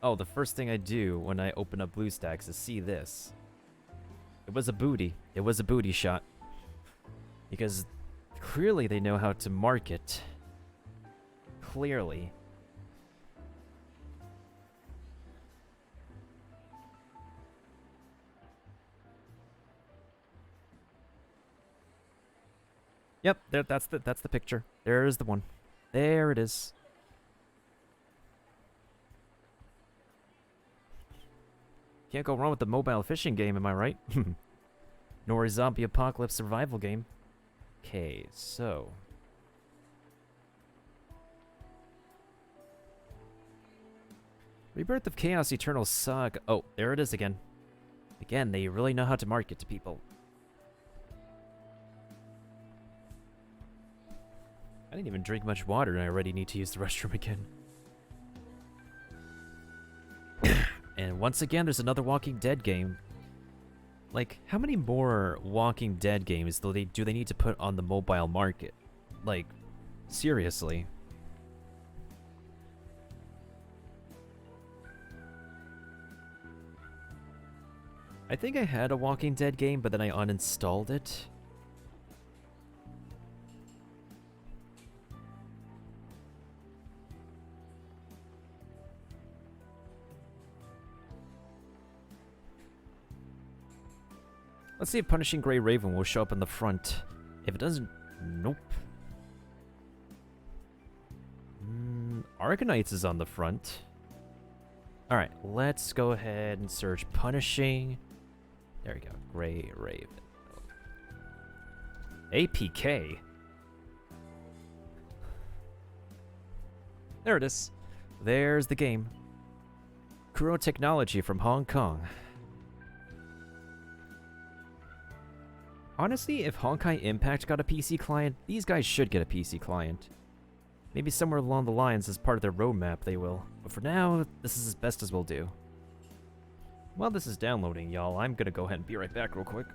Oh, the first thing I do when I open up BlueStacks is see this. It was a booty. It was a booty shot. Because clearly they know how to market. Clearly. Yep, that's the picture. There is the one. There it is. Can't go wrong with the mobile fishing game, am I right? Nor a zombie apocalypse survival game. Okay, so Rebirth of Chaos Eternal Saga. Oh, there it is again. Again, they really know how to market to people. I didn't even drink much water and I already need to use the restroom again. And once again, there's another Walking Dead game. Like, how many more Walking Dead games do they need to put on the mobile market? Like, seriously. I think I had a Walking Dead game, but then I uninstalled it. Let's see if Punishing Grey Raven will show up in the front. If it doesn't... Nope. Arcanites is on the front. Alright, let's go ahead and search Punishing... There we go. Grey Raven. APK? There it is. There's the game. Kuro Technology from Hong Kong. Honestly, if Honkai Impact got a PC client, these guys should get a PC client. Maybe somewhere along the lines as part of their roadmap they will. But for now, this is as best as we'll do. While this is downloading, y'all, I'm gonna go ahead and be right back real quick.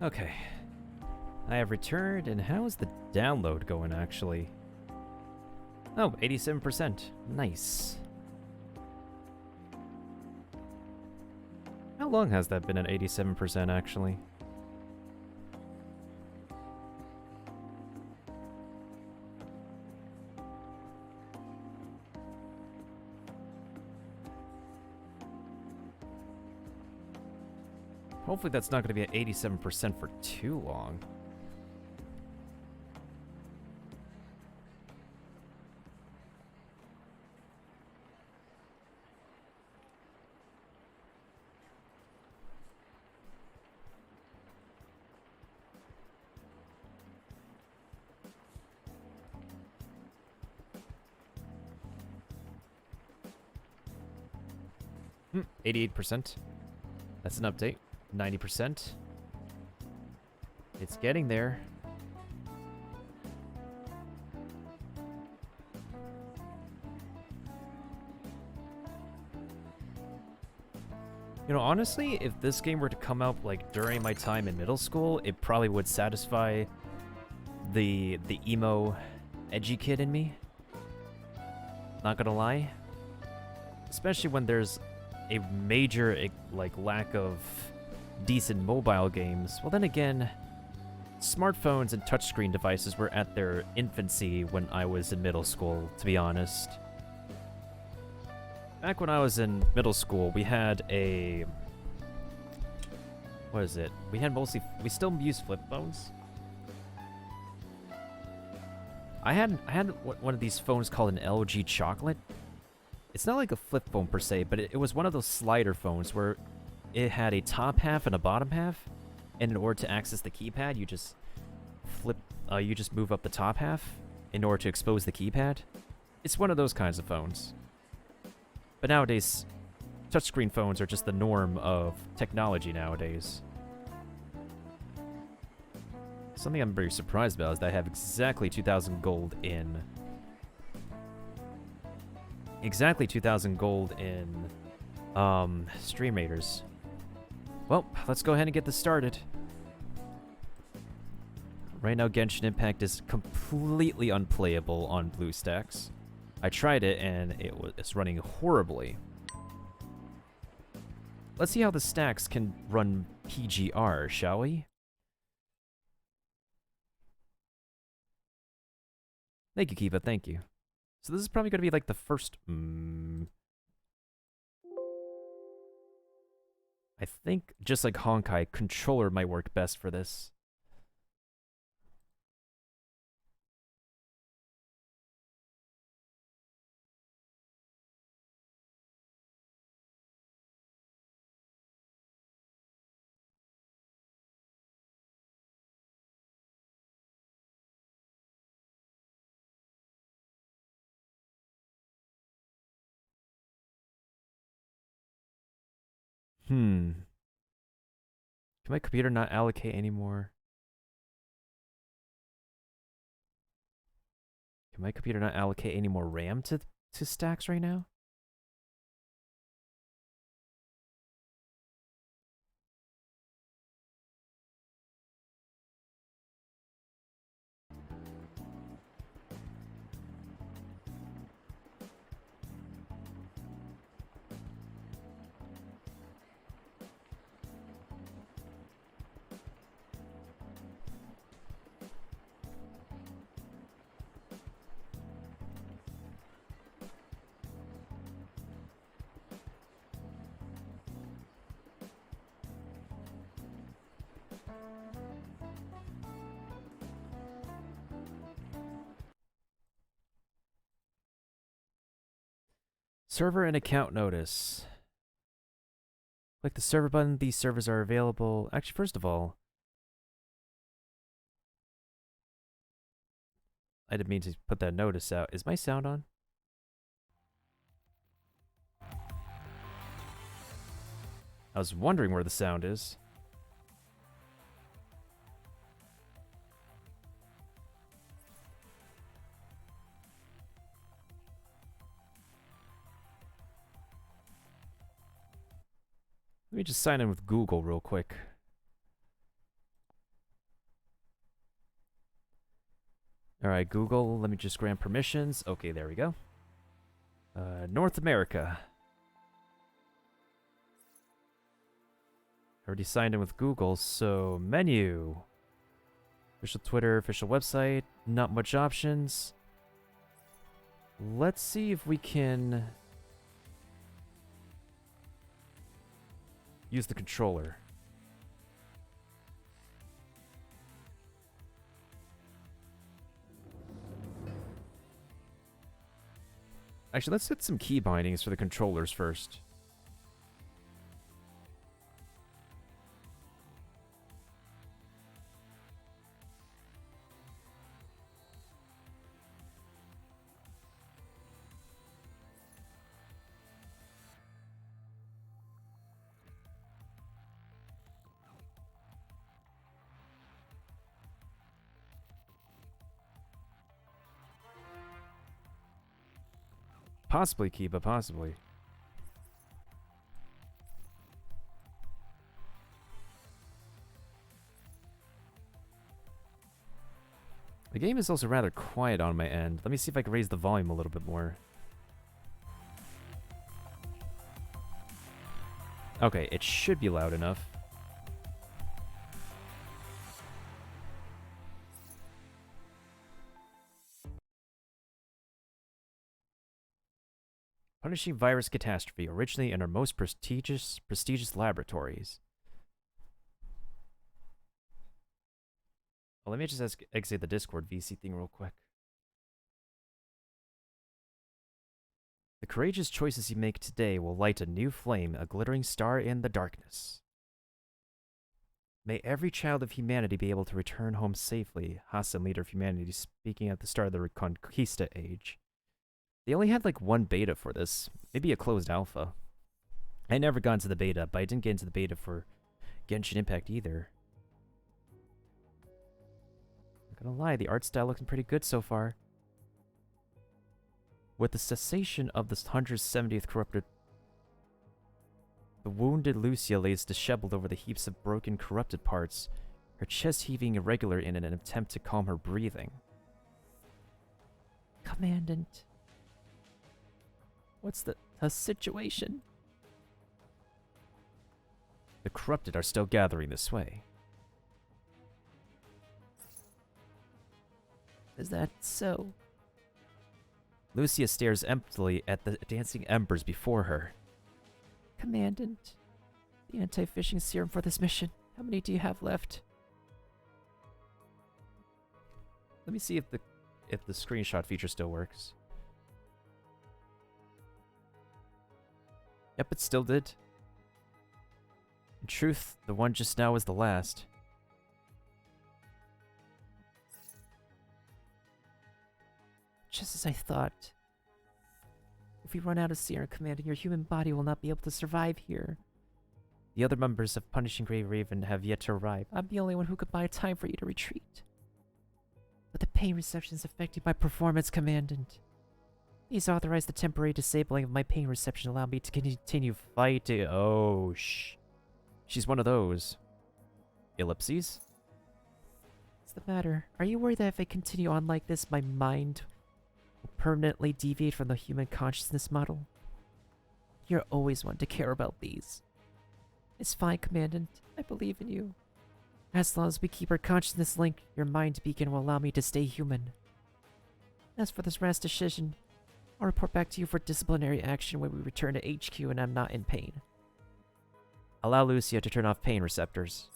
Okay. I have returned, and how is the download going, actually? Oh, 87%. Nice. How long has that been at 87%, actually? Hopefully that's not going to be at 87% for too long. Hmm, 88%. That's an update. 90%. It's getting there. You know, honestly, if this game were to come out, like, during my time in middle school, it probably would satisfy the emo, edgy kid in me. Not gonna lie. Especially when there's a major, like, lack of decent mobile games. Well, then again, smartphones and touchscreen devices were at their infancy when I was in middle school, to be honest. Back when I was in middle school, we had a... What is it? We still use flip phones. I had one of these phones called an LG Chocolate. It's not like a flip phone per se, but it was one of those slider phones where it had a top half and a bottom half, and in order to access the keypad, you just move up the top half in order to expose the keypad. It's one of those kinds of phones. But nowadays, touchscreen phones are just the norm of technology nowadays. Something I'm very surprised about is that I have exactly 2,000 gold in... Exactly 2,000 gold in... Stream Raiders. Well, let's go ahead and get this started. Right now, Genshin Impact is completely unplayable on BlueStacks. I tried it, and it's running horribly. Let's see how the stacks can run PGR, shall we? Thank you, Kiva, thank you. So this is probably going to be like the first... I think, just like Honkai, controller might work best for this. Can my computer not allocate anymore? Can my computer not allocate any more RAM to stacks right now? Server and account notice. Click the server button. These servers are available. Actually, first of all, I didn't mean to put that notice out. Is my sound on? I was wondering where the sound is. Let me just sign in with Google real quick. Alright, Google, let me just grant permissions. Okay, there we go. North America. Already signed in with Google, so menu. Official Twitter, official website. Not much options. Let's see if we can use the controller. Actually, let's get some key bindings for the controllers first. Possibly key, but possibly. The game is also rather quiet on my end. Let me see if I can raise the volume a little bit more. Okay, it should be loud enough. Punishing virus catastrophe, originally in our most prestigious laboratories. Well, let me just exit the Discord VC thing real quick. The courageous choices you make today will light a new flame, a glittering star in the darkness. May every child of humanity be able to return home safely, Hassan, leader of humanity, speaking at the start of the Reconquista age. They only had like one beta for this, maybe a closed alpha. I never got into the beta, but I didn't get into the beta for Genshin Impact either. Not gonna lie, the art style looking pretty good so far. With the cessation of the 170th corrupted, the wounded Lucia lays disheveled over the heaps of broken, corrupted parts, her chest heaving irregular in an attempt to calm her breathing. Commandant. What's the situation? The corrupted are still gathering this way. Is that so? Lucia stares emptily at the dancing embers before her. Commandant, the anti-phishing serum for this mission. How many do you have left? Let me see if the screenshot feature still works. Yep, it still did. In truth, the one just now was the last. Just as I thought. If we run out of serum, Commandant, your human body will not be able to survive here. The other members of Punishing Grey Raven have yet to arrive. I'm the only one who could buy time for you to retreat. But the pain reception is affecting my performance, Commandant. Please authorize the temporary disabling of my pain reception, allow me to continue fighting. Oh, she's one of those. Ellipses? What's the matter? Are you worried that if I continue on like this, my mind will permanently deviate from the human consciousness model? You're always one to care about these. It's fine, Commandant. I believe in you. As long as we keep our consciousness linked, your mind beacon will allow me to stay human. As for this rash decision, I'll report back to you for disciplinary action when we return to HQ and I'm not in pain. Allow Lucia to turn off pain receptors.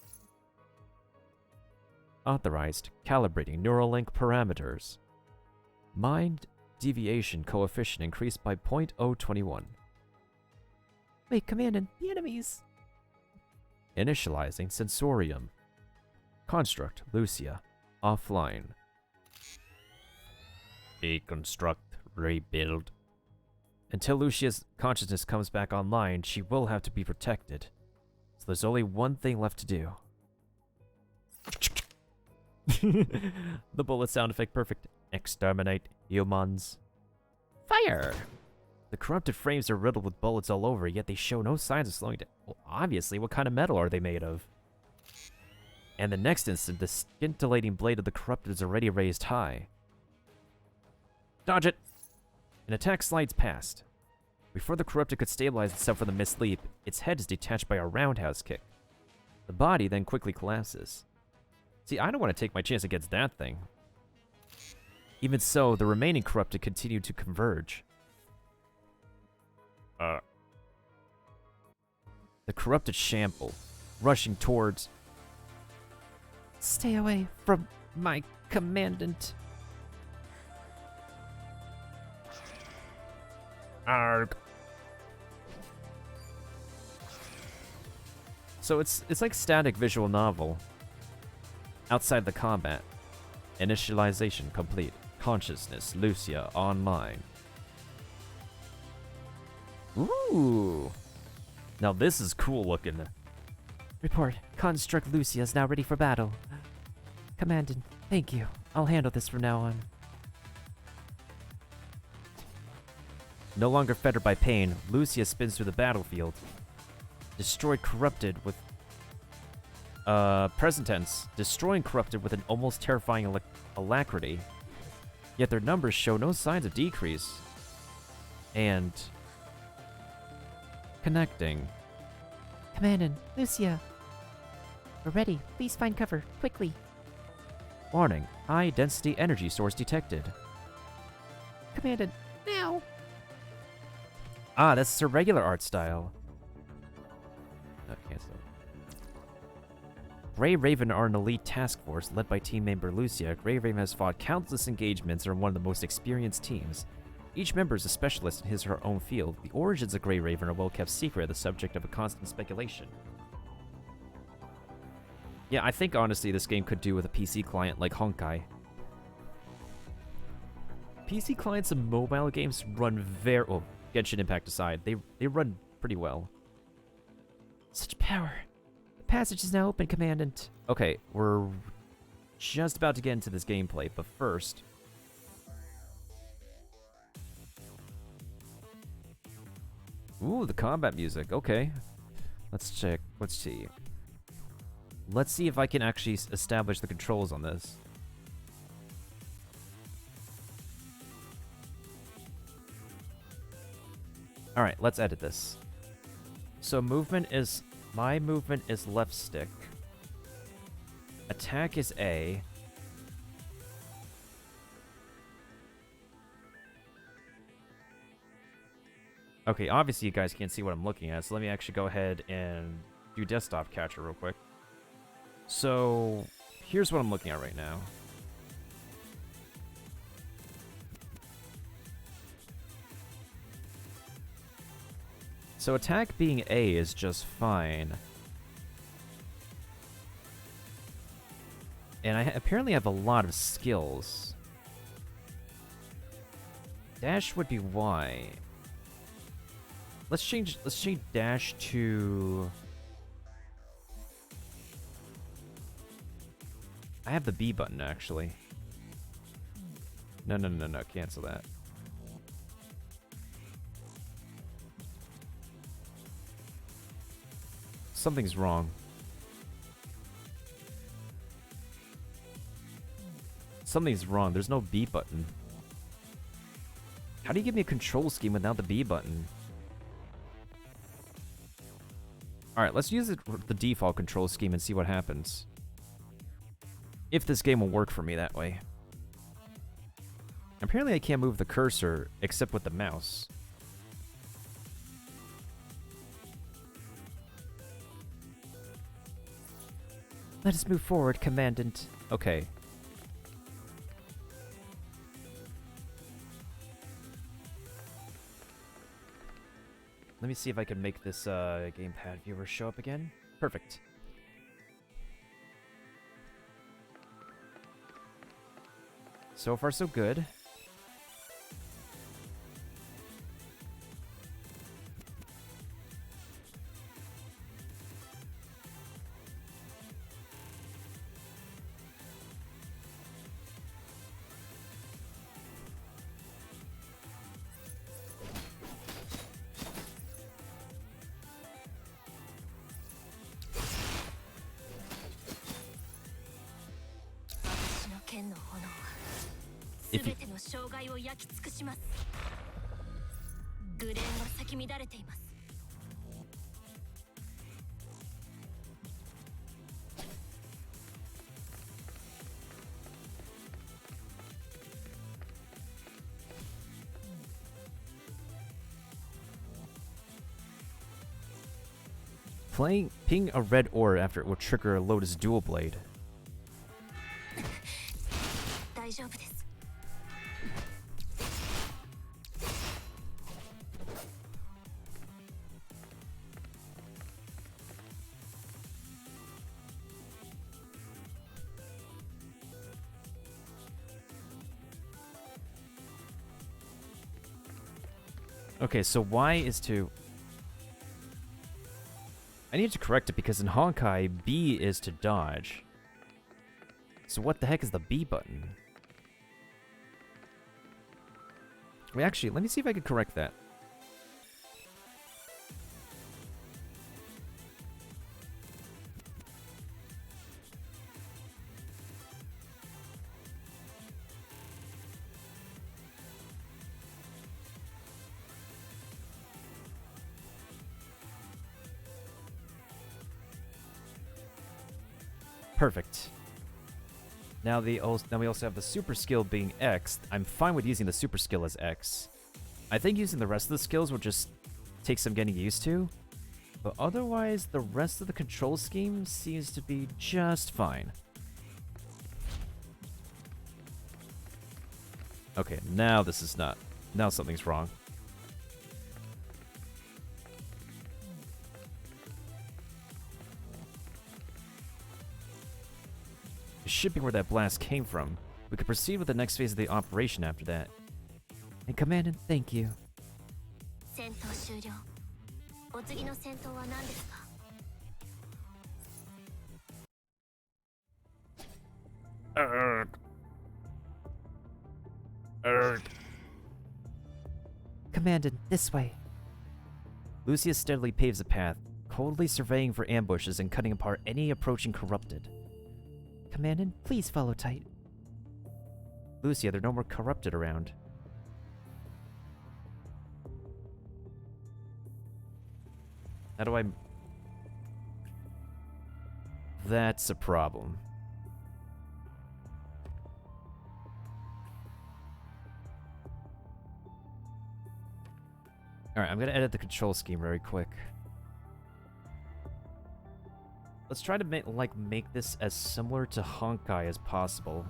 Authorized. Calibrating neural link parameters. Mind deviation coefficient increased by 0.021. Wait, Commandant, the enemies! Initializing sensorium. Construct, Lucia. Offline. Deconstruct. Rebuild. Until Lucia's consciousness comes back online, she will have to be protected. So there's only one thing left to do. The bullet sound effect perfect. Exterminate humans. Fire! The corrupted frames are riddled with bullets all over, yet they show no signs of slowing down. Well, obviously, what kind of metal are they made of? And the next instant, the scintillating blade of the corrupted is already raised high. Dodge it! An attack slides past. Before the Corrupted could stabilize itself from the misleap, its head is detached by a roundhouse kick. The body then quickly collapses. See, I don't want to take my chance against that thing. Even so, the remaining Corrupted continue to converge. The Corrupted shamble, rushing towards... Stay away from my commandant. Arg. So it's like static visual novel. Outside the combat. Initialization complete. Consciousness, Lucia, online. Ooh. Now this is cool looking. Report. Construct Lucia is now ready for battle. Commandant, thank you. I'll handle this from now on. No longer fettered by pain, Lucia spins through the battlefield. Destroyed Corrupted with... present tense. Destroying Corrupted with an almost terrifying alacrity. Yet their numbers show no signs of decrease. And... Connecting. Commandant, Lucia. We're ready. Please find cover, quickly. Warning. High density energy source detected. Commandant, now! Ah, that's her regular art style. No, cancel. Grey Raven are an elite task force led by team member Lucia. Grey Raven has fought countless engagements and are one of the most experienced teams. Each member is a specialist in his or her own field. The origins of Grey Raven are well kept secret, the subject of a constant speculation. Yeah, I think honestly this game could do with a PC client like Honkai. PC clients and mobile games run very... Oh, Genshin Impact aside, they run pretty well. Such power. The passage is now open, Commandant. Okay, we're just about to get into this gameplay, but first... Ooh, the combat music. Okay. Let's check. Let's see. Let's see if I can actually establish the controls on this. Alright, let's edit this. So movement is... My movement is left stick. Attack is A. Okay, obviously you guys can't see what I'm looking at, so let me actually go ahead and do desktop capture real quick. So, here's what I'm looking at right now. So attack being A is just fine. And I apparently have a lot of skills. Dash would be Y. Let's change dash to... I have the B button actually. No, cancel that. Something's wrong. Something's wrong. There's no B button. How do you give me a control scheme without the B button? Alright, let's use the default control scheme and see what happens. If this game will work for me that way. Apparently I can't move the cursor except with the mouse. Let us move forward, Commandant. Okay. Let me see if I can make this gamepad viewer show up again. Perfect. So far, so good. if you... 全ての障害を焼き尽くします。グレーンが咲き乱れています。 Ping a red ore after it will trigger a Lotus Dual Blade. 大丈夫です。 Okay, so Y is to... I need to correct it because in Honkai, B is to dodge. So what the heck is the B button? Wait, actually, let me see if I can correct that. Perfect. Now we also have the super skill being X. I'm fine with using the super skill as X. I think using the rest of the skills will just take some getting used to. But otherwise, the rest of the control scheme seems to be just fine. Okay, now this is not... Now something's wrong. Should be where that blast came from. We could proceed with the next phase of the operation after that. And Commandant, thank you. 戦闘終了。お次の戦闘は何ですか? Commandant, this way. Lucia steadily paves a path, coldly surveying for ambushes and cutting apart any approaching corrupted. Commandant, please follow tight. Lucia, there are no more corrupted around. How do I... That's a problem. Alright, I'm gonna edit the control scheme very quick. Let's try to make this as similar to Honkai as possible.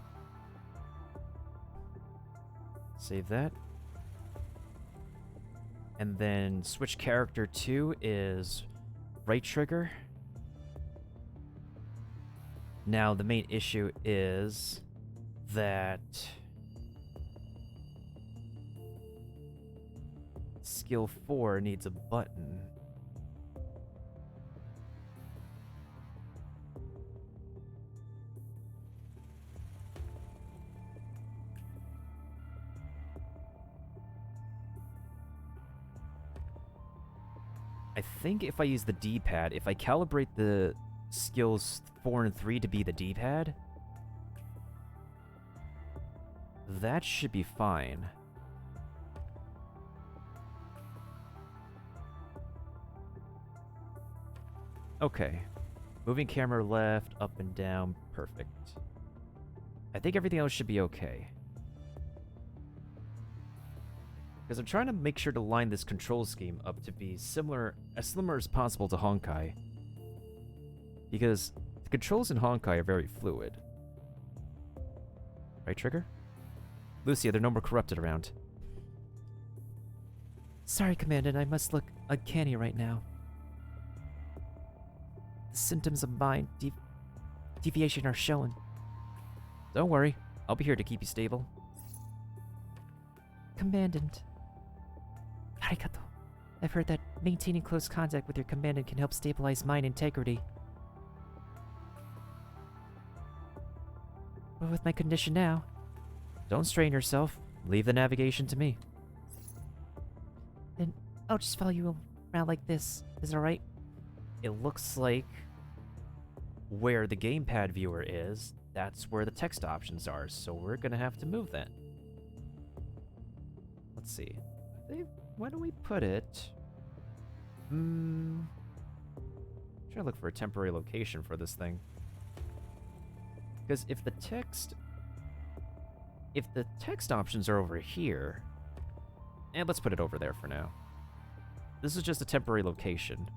Save that. And then switch character 2 is right trigger. Now the main issue is that skill 4 needs a button. I think if I use the D-pad, if I calibrate the skills 4 and 3 to be the D-pad, that should be fine. Okay. Moving camera left, up and down, perfect. I think everything else should be okay. Because I'm trying to make sure to line this control scheme up to be similar as possible to Honkai. Because the controls in Honkai are very fluid. Right trigger? Lucia, there are no more corrupted around. Sorry, Commandant, I must look uncanny right now. The symptoms of mind deviation are showing. Don't worry, I'll be here to keep you stable. Commandant. Arigato. I've heard that maintaining close contact with your Commandant can help stabilize mind integrity. But with my condition now... Don't strain yourself. Leave the navigation to me. Then I'll just follow you around like this. Is it alright? It looks like where the gamepad viewer is, that's where the text options are, so we're gonna have to move that. let's see. Why don't we put it? Trying to look for a temporary location for this thing. Because if the text options are over here, and let's put it over there for now. This is just a temporary location.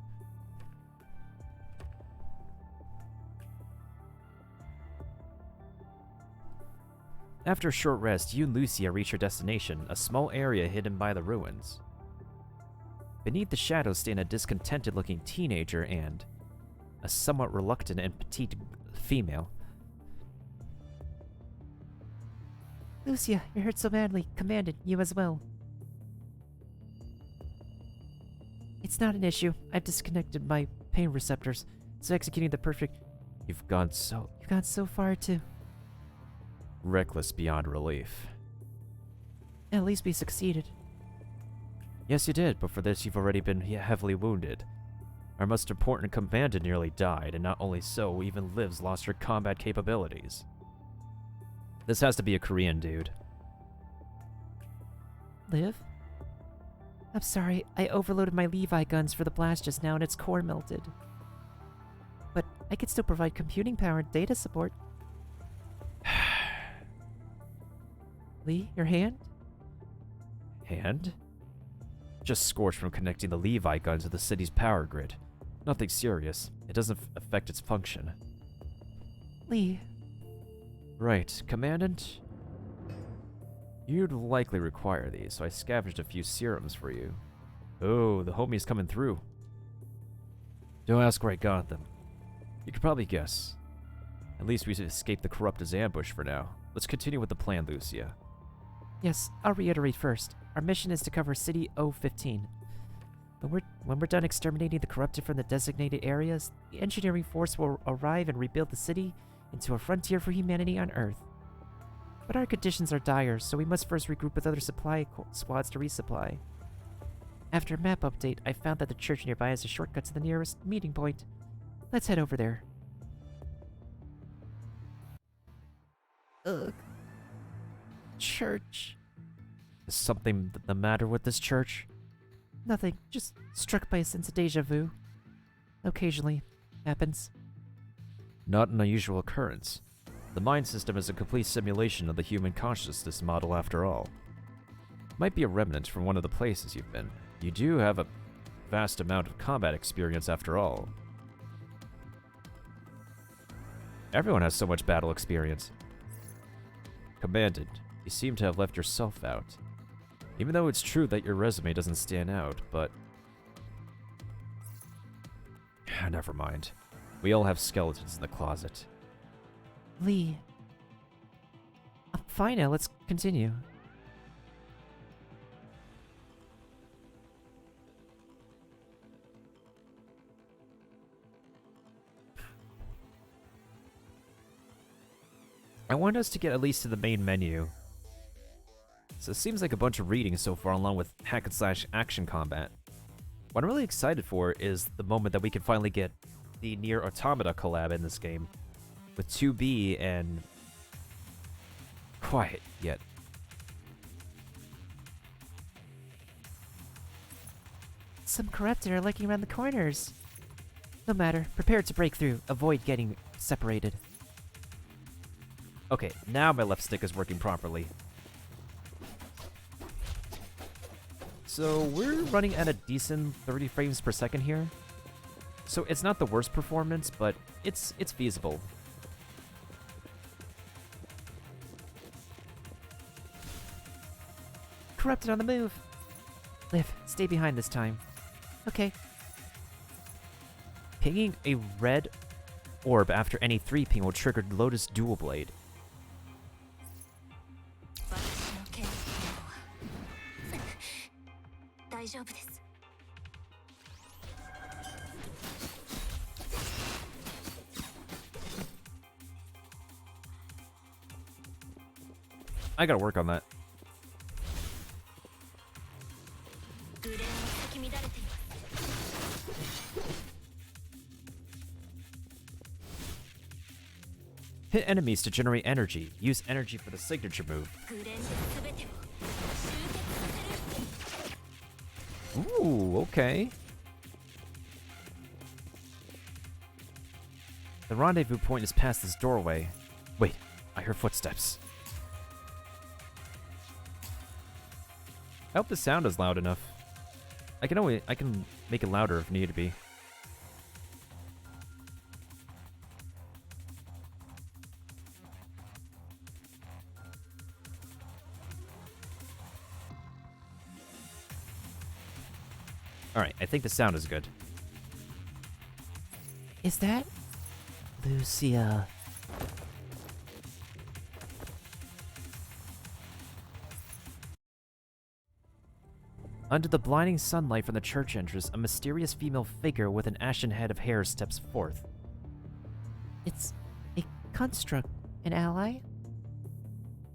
After a short rest, you and Lucia reach your destination, a small area hidden by the ruins. Beneath the shadows stand a discontented-looking teenager and a somewhat reluctant and petite female. Lucia, you're hurt so badly. Commandant, you as well. It's not an issue. I've disconnected my pain receptors, so executing the perfect... You've gone so far too. reckless beyond relief. At least we succeeded. Yes, you did, but for this you've already been heavily wounded. Our most important commander nearly died, and not only so, even Liv's lost her combat capabilities. This has to be a Korean dude. Liv? I'm sorry, I overloaded my Levi guns for the blast just now and its core melted. But I could still provide computing power and data support. Lee, your hand? Hand? Just scorched from connecting the Levi gun to the city's power grid. Nothing serious. It doesn't affect its function. Lee. Right, Commandant? You'd likely require these, so I scavenged a few serums for you. Oh, the homie's coming through. Don't ask where I got them. You could probably guess. At least we escaped the Corruptor's ambush for now. Let's continue with the plan, Lucia. Yes, I'll reiterate first. Our mission is to cover City O15. When we're done exterminating the corrupted from the designated areas, the engineering force will arrive and rebuild the city into a frontier for humanity on Earth. But our conditions are dire, so we must first regroup with other supply squads to resupply. After a map update, I found that the church nearby has a shortcut to the nearest meeting point. Let's head over there. Ugh. Church. Is something the matter with this church? Nothing, just struck by a sense of deja vu. Occasionally. Happens. Not an unusual occurrence. The mind system is a complete simulation of the human consciousness model after all. Might be a remnant from one of the places you've been. You do have a vast amount of combat experience after all. Everyone has so much battle experience. Commandant, you seem to have left yourself out. Even though it's true that your resume doesn't stand out, but... Never mind. We all have skeletons in the closet. Lee. I'm fine now, let's continue. I want us to get at least to the main menu. So it seems like a bunch of reading so far along with hack and slash action combat. What I'm really excited for is the moment that we can finally get the Nier Automata collab in this game. With 2B and... Quiet, yet. Some corrupted are lurking around the corners. No matter, prepare to break through. Avoid getting separated. Okay, now my left stick is working properly. So we're running at a decent 30 frames per second here. So it's not the worst performance, but it's feasible. Corrupted on the move. Liv, stay behind this time. Okay. Pinging a red orb after any 3 ping will trigger Lotus Dual Blade. I gotta work on that. Hit enemies to generate energy. Use energy for the signature move. Ooh, okay. The rendezvous point is past this doorway. Wait, I hear footsteps. I hope the sound is loud enough. I can make it louder if need to be. Alright, I think the sound is good. Is that Lucia? Under the blinding sunlight from the church entrance, a mysterious female figure with an ashen head of hair steps forth. It's a construct, an ally?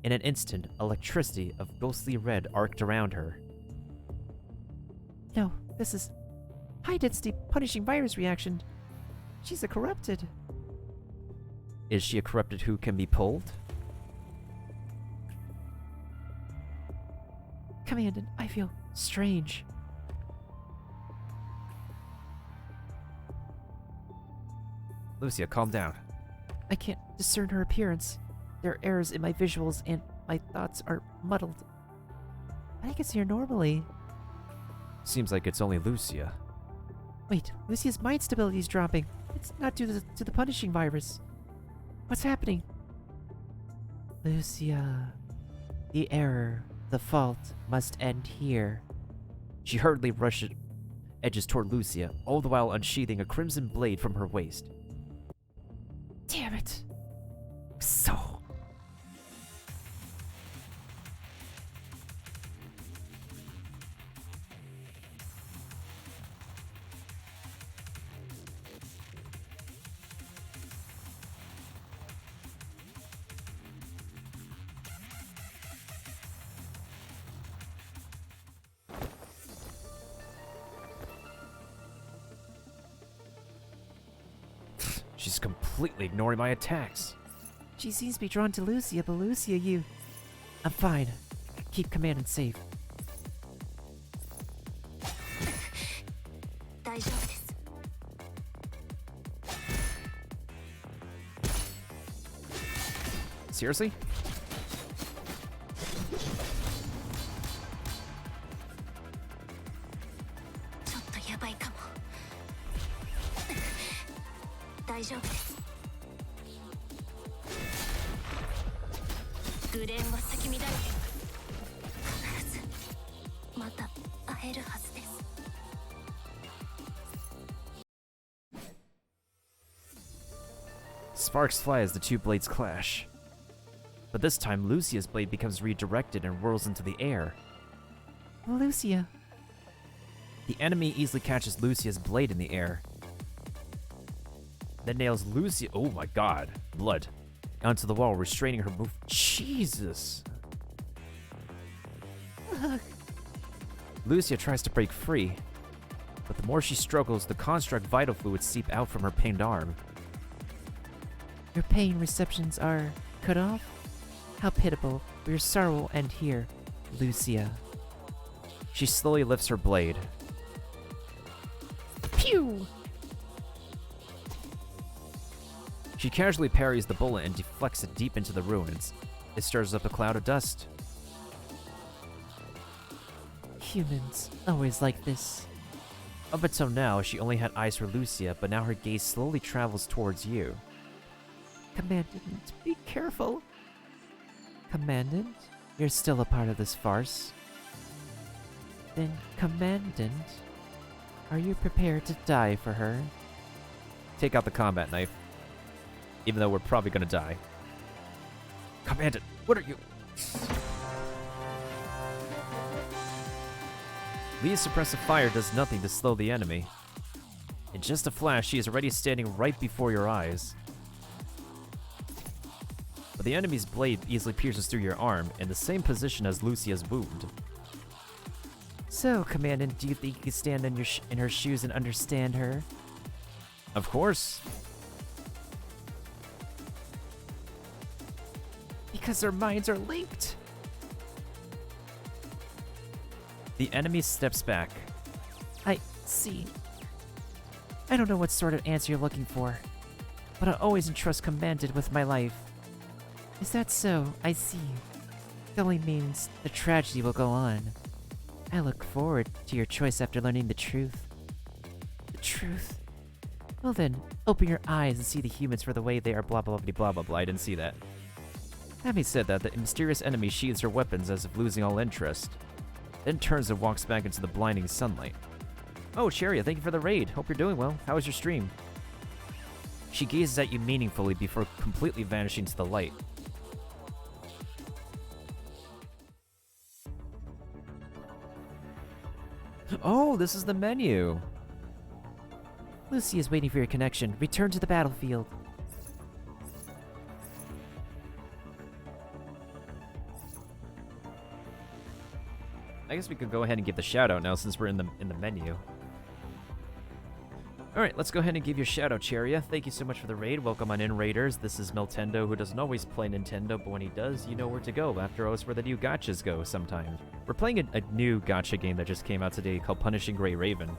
In an instant, electricity of ghostly red arced around her. No, this is high-density punishing virus reaction. She's a corrupted. Is she a corrupted who can be pulled? Commandant, I feel strange. Lucia, calm down. I can't discern her appearance. There are errors in my visuals and my thoughts are muddled. I can see her normally. Seems like it's only Lucia. Wait, Lucia's mind stability is dropping. It's not due to the punishing virus. What's happening? Lucia, the error, the fault must end here. She hurriedly edges toward Lucia, all the while unsheathing a crimson blade from her waist. Damn it. So. She's completely ignoring my attacks. She seems to be drawn to Lucia, but Lucia, you... I'm fine. Keep Commandant safe. 大丈夫です Seriously? Sparks fly as the two blades clash. But this time, Lucia's blade becomes redirected and whirls into the air. Lucia. The enemy easily catches Lucia's blade in the air. Then nails Lucia, oh my god, blood, onto the wall, restraining her move. Jesus! Lucia tries to break free, but the more she struggles, the construct vital fluids seep out from her pinned arm. Your pain receptions are cut off? How pitiable, but your sorrow will end here, Lucia. She slowly lifts her blade. Pew! She casually parries the bullet and deflects it deep into the ruins. It stirs up a cloud of dust. Humans, always like this. Up until now, she only had eyes for Lucia, but now her gaze slowly travels towards you. Commandant, be careful. Commandant, you're still a part of this farce. Then, Commandant, are you prepared to die for her? Take out the combat knife, even though we're probably gonna die. Commandant, what are you? Lee's suppressive fire does nothing to slow the enemy. In just a flash, she is already standing right before your eyes. But the enemy's blade easily pierces through your arm, in the same position as Lucia's wound. So, Commandant, do you think you could stand in her shoes and understand her? Of course. Because their minds are linked. The enemy steps back, see. I don't know what sort of answer you're looking for, but I always entrust commanded with my life. Is that so? I see. It only means the tragedy will go on. I look forward to your choice after learning the truth. The truth? Well then, open your eyes and see the humans for the way they are, blah blah blah blah blah blah. I didn't see that. Having said that, the mysterious enemy sheathes her weapons as if losing all interest, then turns and walks back into the blinding sunlight. Oh, Cheria, thank you for the raid. Hope you're doing well. How was your stream? She gazes at you meaningfully before completely vanishing to the light. Oh, this is the menu. Lucy is waiting for your connection. Return to the battlefield. I guess we could go ahead and give the shout out now since we're in the menu. Alright, let's go ahead and give you a shout out, Cheria. Thank you so much for the raid. Welcome on in, Raiders. This is Miltendo, who doesn't always play Nintendo, but when he does, you know where to go. After all, it's where the new gachas go sometimes. We're playing a new gacha game that just came out today called Punishing Grey Raven.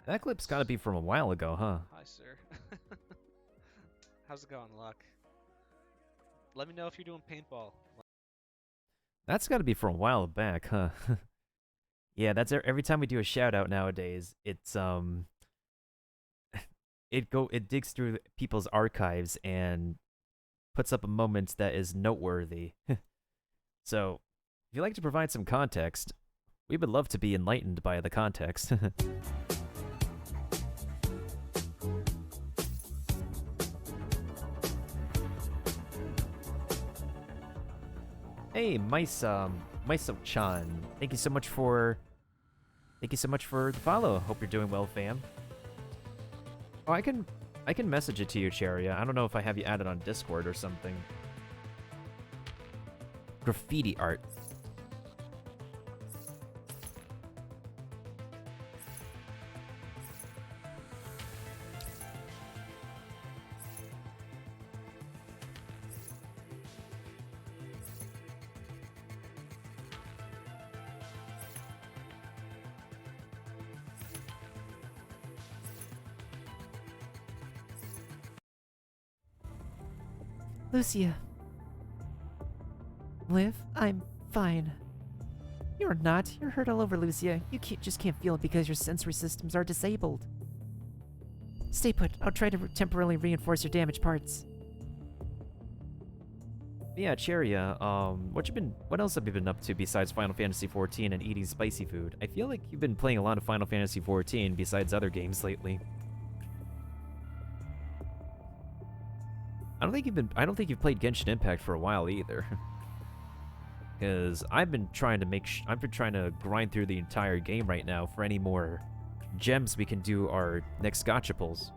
That clip's gotta be from a while ago, huh? Hi, sir. How's it going, Luck? Let me know if you're doing paintball. That's gotta be from a while back, huh? Yeah, that's every time we do a shout out nowadays, it's it digs through people's archives and puts up a moment that is noteworthy. So, if you'd like to provide some context, we would love to be enlightened by the context. Hey, Maiso-chan. Thank you so much for the follow. Hope you're doing well, fam. Oh, I can message it to you, Cheria. I don't know if I have you added on Discord or something. Graffiti art. Lucia. Liv, I'm fine. You're not. You're hurt all over, Lucia. You just can't feel it because your sensory systems are disabled. Stay put. I'll try to temporarily reinforce your damaged parts. Yeah, Cheria, what else have you been up to besides Final Fantasy XIV and eating spicy food? I feel like you've been playing a lot of Final Fantasy XIV besides other games lately. I don't think you've played Genshin Impact for a while either. Because I've been trying to grind through the entire game right now for any more gems we can do our next gacha pulls.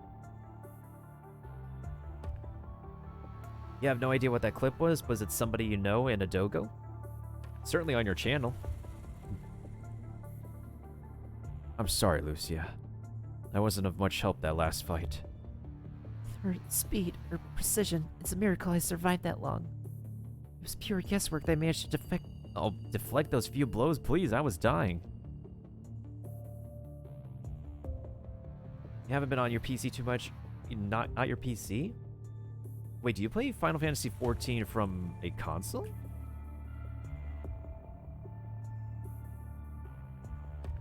You have no idea what that clip was? Was it somebody you know in a dogo? Certainly on your channel. I'm sorry, Lucia. I wasn't of much help that last fight. Her speed, her precision, it's a miracle I survived that long. It was pure guesswork that I managed to defect. Oh, deflect those few blows, please. I was dying. You haven't been on your PC too much? Not your PC? Wait, do you play Final Fantasy XIV from a console?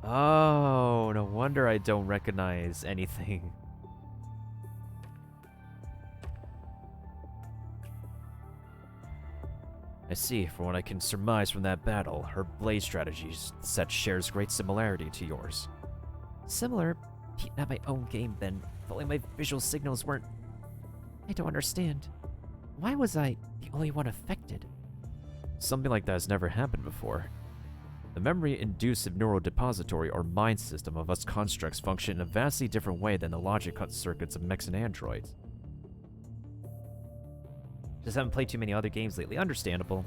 Oh, no wonder I don't recognize anything. I see. From what I can surmise from that battle, her blade strategy set shares great similarity to yours. Similar? Not my own game then. If only my visual signals weren't... I don't understand. Why was I the only one affected? Something like that has never happened before. The memory-inducive neural depository or mind system of us constructs function in a vastly different way than the logic circuits of mechs and androids. Just haven't played too many other games lately. Understandable.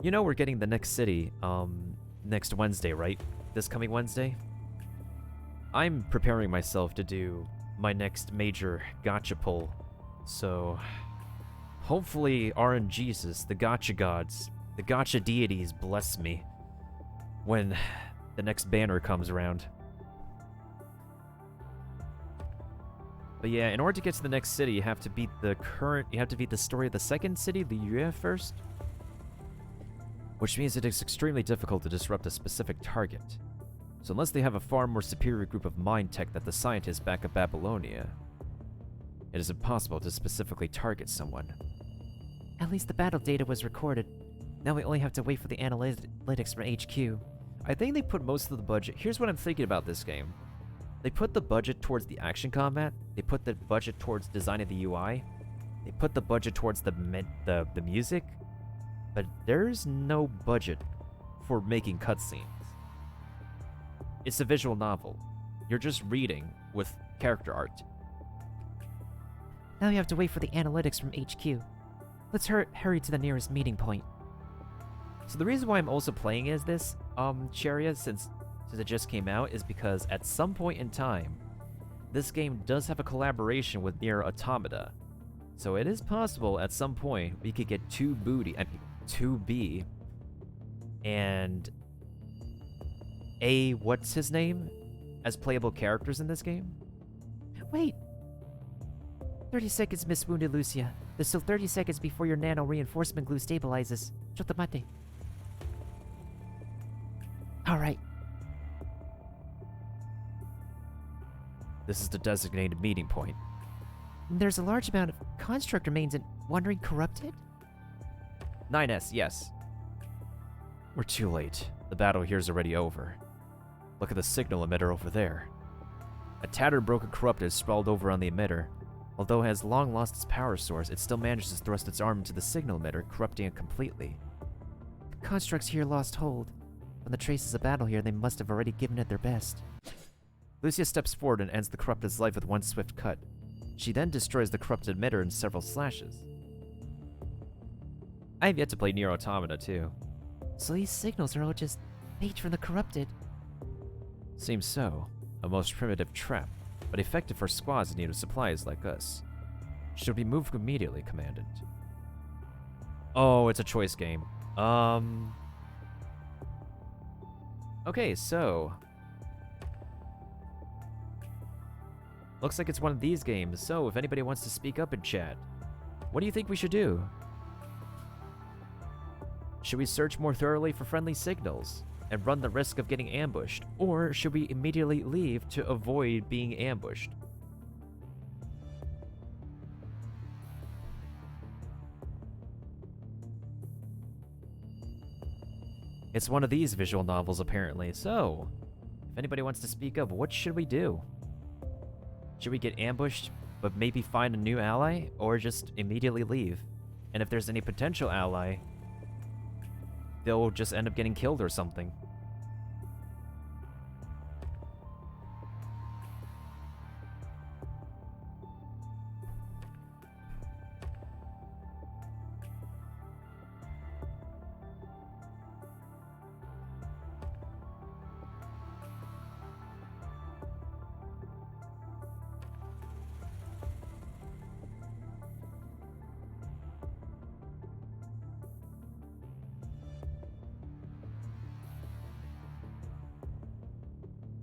You know we're getting the next city, next Wednesday, right? This coming Wednesday? I'm preparing myself to do my next major gacha pull, so hopefully RNGesus, the gacha gods, the gacha deities bless me when the next banner comes around. But yeah, in order to get to the next city, you have to beat the story of the second city, the Yue, first. Which means it is extremely difficult to disrupt a specific target. So unless they have a far more superior group of mind tech than the scientists back at Babylonia, it is impossible to specifically target someone. At least the battle data was recorded. Now we only have to wait for the analytics from HQ. I think they put most of the budget... Here's what I'm thinking about this game. They put the budget towards the action combat, they put the budget towards designing the UI, they put the budget towards the music, but there's no budget for making cutscenes. It's a visual novel. You're just reading with character art. Now we have to wait for the analytics from HQ. Let's hurry to the nearest meeting point. So the reason why I'm also playing as this, Cheria, since it just came out, is because at some point in time, this game does have a collaboration with Nier Automata. So it is possible at some point we could get 2B, and what's his name, as playable characters in this game? Wait! 30 seconds, Miss Wounded Lucia. There's still 30 seconds before your nano reinforcement glue stabilizes. Chotomate. Alright. This is the designated meeting point. There's a large amount of construct remains in Wandering Corrupted? 9S, yes. We're too late. The battle here is already over. Look at the signal emitter over there. A tattered, broken Corrupted is sprawled over on the emitter. Although it has long lost its power source, it still manages to thrust its arm into the signal emitter, corrupting it completely. The constructs here lost hold. From the traces of battle here, they must have already given it their best. Lucia steps forward and ends the Corrupted's life with one swift cut. She then destroys the Corrupted emitter in several slashes. I have yet to play Nier Automata, too. So these signals are all just bait from the Corrupted. Seems so. A most primitive trap, but effective for squads in need of supplies like us. Should we move immediately, Commandant? Oh, it's a choice game. Okay, so... looks like it's one of these games, so if anybody wants to speak up in chat, what do you think we should do? Should we search more thoroughly for friendly signals and run the risk of getting ambushed, or should we immediately leave to avoid being ambushed? It's one of these visual novels, apparently, so if anybody wants to speak up, what should we do? Should we get ambushed, but maybe find a new ally, or just immediately leave? And if there's any potential ally, they'll just end up getting killed or something.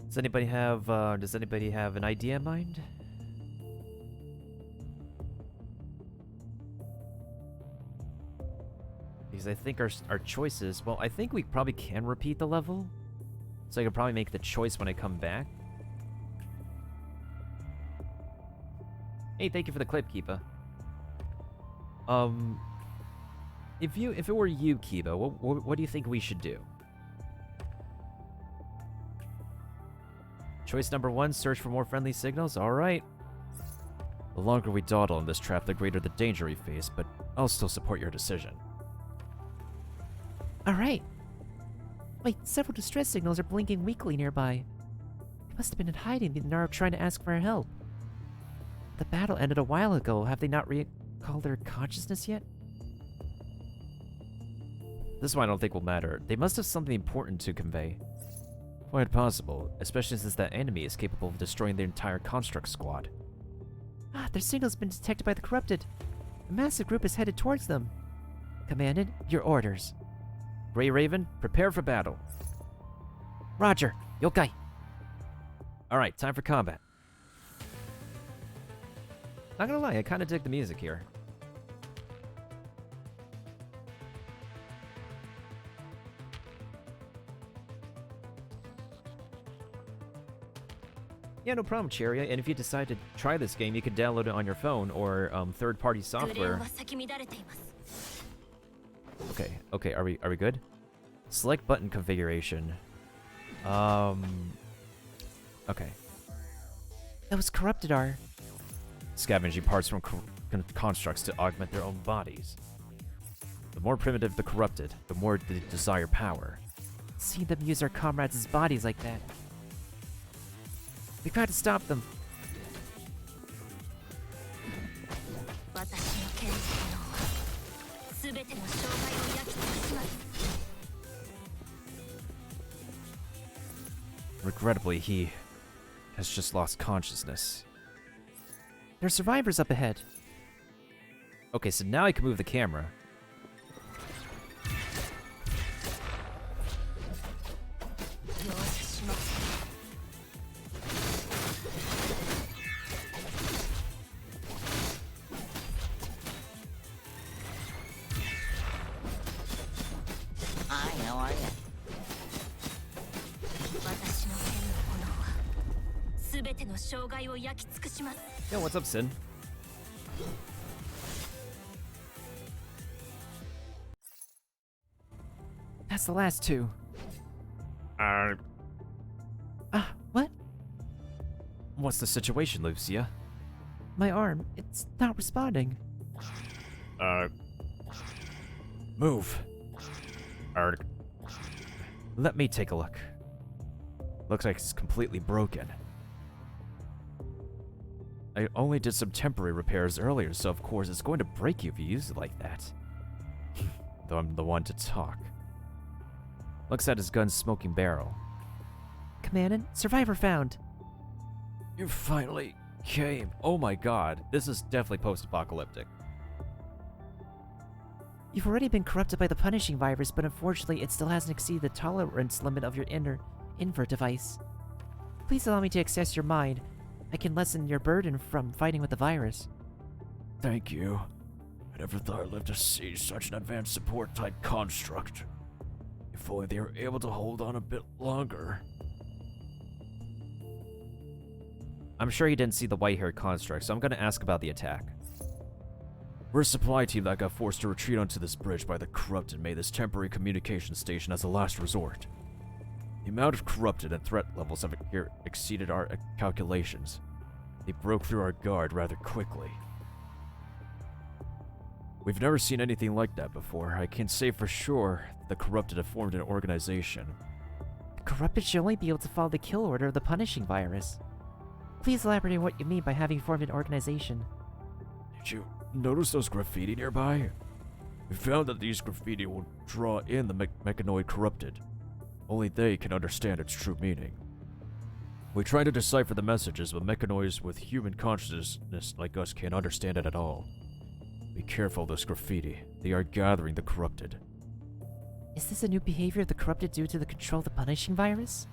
Does anybody have an idea in mind? Because I think our choices, well, I think we probably can repeat the level. So I could probably make the choice when I come back. Hey, thank you for the clip, Kiba. If it were you, Kiba, what do you think we should do? Choice number 1, search for more friendly signals? Alright. The longer we dawdle in this trap, the greater the danger we face, but I'll still support your decision. Alright. Wait, several distress signals are blinking weakly nearby. They must have been in hiding and are trying to ask for our help. The battle ended a while ago. Have they not recalled their consciousness yet? This one I don't think will matter. They must have something important to convey. Quite possible, especially since that enemy is capable of destroying the entire construct squad. Ah, their signal's been detected by the corrupted. A massive group is headed towards them. Commandant, your orders. Grey Raven, prepare for battle. Roger. Yokai. Alright, time for combat. Not gonna lie, I kinda dig the music here. Yeah, no problem, Cheria. And if you decide to try this game, you can download it on your phone or third-party グレーン software. は咲き乱れています Okay, are we good? Select button configuration. Okay. Those corrupted are. Scavenging parts from constructs to augment their own bodies. The more primitive the corrupted, the more they desire power. See them use our comrades as bodies like that. We've got to stop them. 私の剣の炎は全ての障害を焼き尽くします Regrettably, he has just lost consciousness. There's survivors up ahead. Okay, so now I can move the camera. Hi, how are you? 私の剣の炎は全ての障害を焼き尽くします Yo, what's up, Sin? That's the last two. Ah, what? What's the situation, Lucia? My arm. It's not responding. Move. Let me take a look. Looks like it's completely broken. I only did some temporary repairs earlier, so of course it's going to break you if you use it like that. Though I'm the one to talk. Looks at his gun's smoking barrel. Commandant, survivor found. You finally came. Oh my god, this is definitely post-apocalyptic. You've already been corrupted by the punishing virus, but unfortunately it still hasn't exceeded the tolerance limit of your invert device. Please allow me to access your mind. I can lessen your burden from fighting with the virus. Thank you. I never thought I'd live to see such an advanced support-type construct. If only they were able to hold on a bit longer. I'm sure he didn't see the white-haired construct, so I'm gonna ask about the attack. We're a supply team that got forced to retreat onto this bridge by the corrupted and made this temporary communication station as a last resort. The amount of corrupted and threat levels have exceeded our calculations. They broke through our guard rather quickly. We've never seen anything like that before. I can say for sure the corrupted have formed an organization. The corrupted should only be able to follow the kill order of the punishing virus. Please elaborate on what you mean by having formed an organization. Did you notice those graffiti nearby? We found that these graffiti will draw in the mechanoid corrupted. Only they can understand its true meaning. We try to decipher the messages, but mechanoids with human consciousness like us can't understand it at all. Be careful of this graffiti. They are gathering the corrupted. Is this a new behavior of the corrupted due to the control of the punishing virus?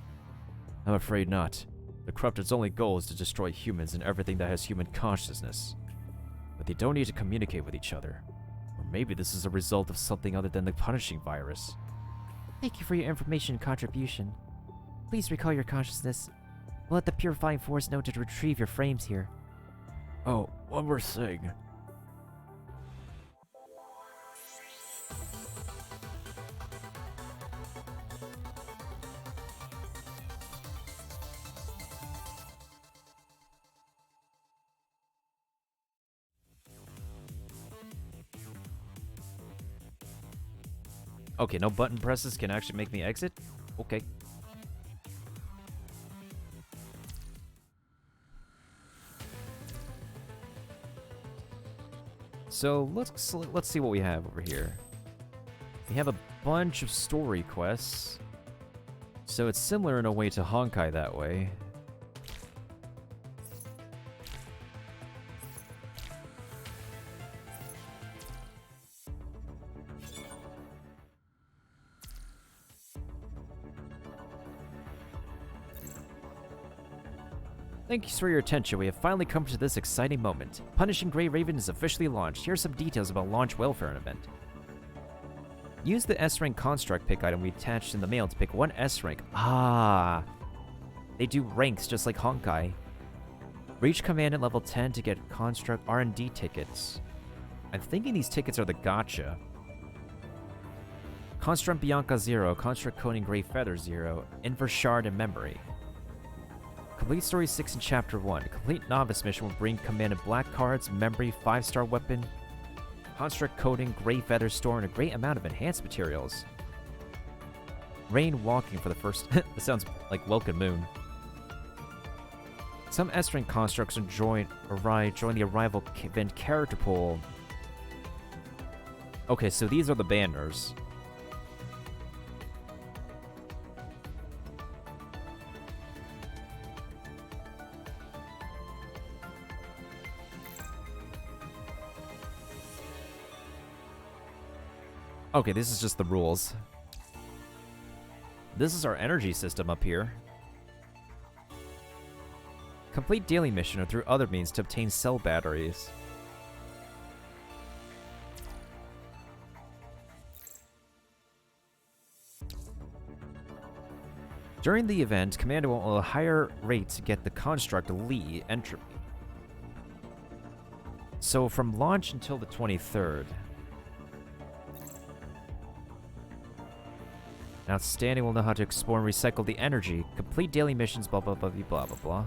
I'm afraid not. The corrupted's only goal is to destroy humans and everything that has human consciousness. But they don't need to communicate with each other. Or maybe this is a result of something other than the punishing virus. Thank you for your information and contribution. Please recall your consciousness. We'll let the Purifying Force know to retrieve your frames here. Oh, one more thing. Okay, no button presses can actually make me exit? Okay. So let's see what we have over here. We have a bunch of story quests. So it's similar in a way to Honkai that way. Thanks for your attention. We have finally come to this exciting moment. Punishing Grey Raven is officially launched. Here are some details about launch welfare event. Use the S-Rank construct pick item we attached in the mail to pick one S-Rank. Ah! They do ranks just like Honkai. Reach command at level 10 to get construct R&D tickets. I'm thinking these tickets are the gacha. Construct Bianca 0, Construct Coding Grey Feather 0, Inverse Shard and Memory. Complete Story 6 in Chapter 1. Complete Novice Mission will bring commanded black cards, memory, 5-star weapon, construct coding, Grey Feather Store, and a great amount of enhanced materials. Rain walking for the first... That sounds like Welcome Moon. Some S-Rank constructs join the arrival event character pool. Okay, so these are the banners. Okay, this is just the rules. This is our energy system up here. Complete daily mission or through other means to obtain cell batteries. During the event, Commander will at a higher rate to get the construct Lee entropy. So from launch until the 23rd. Outstanding will know how to explore and recycle the energy. Complete daily missions, blah, blah, blah, blah, blah, blah.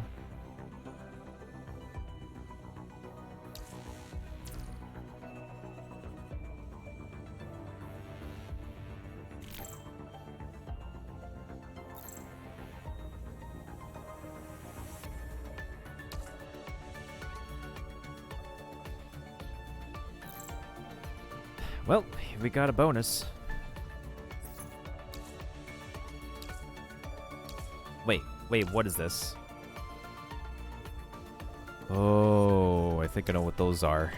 Well, we got a bonus. Wait, what is this? Oh, I think I know what those are.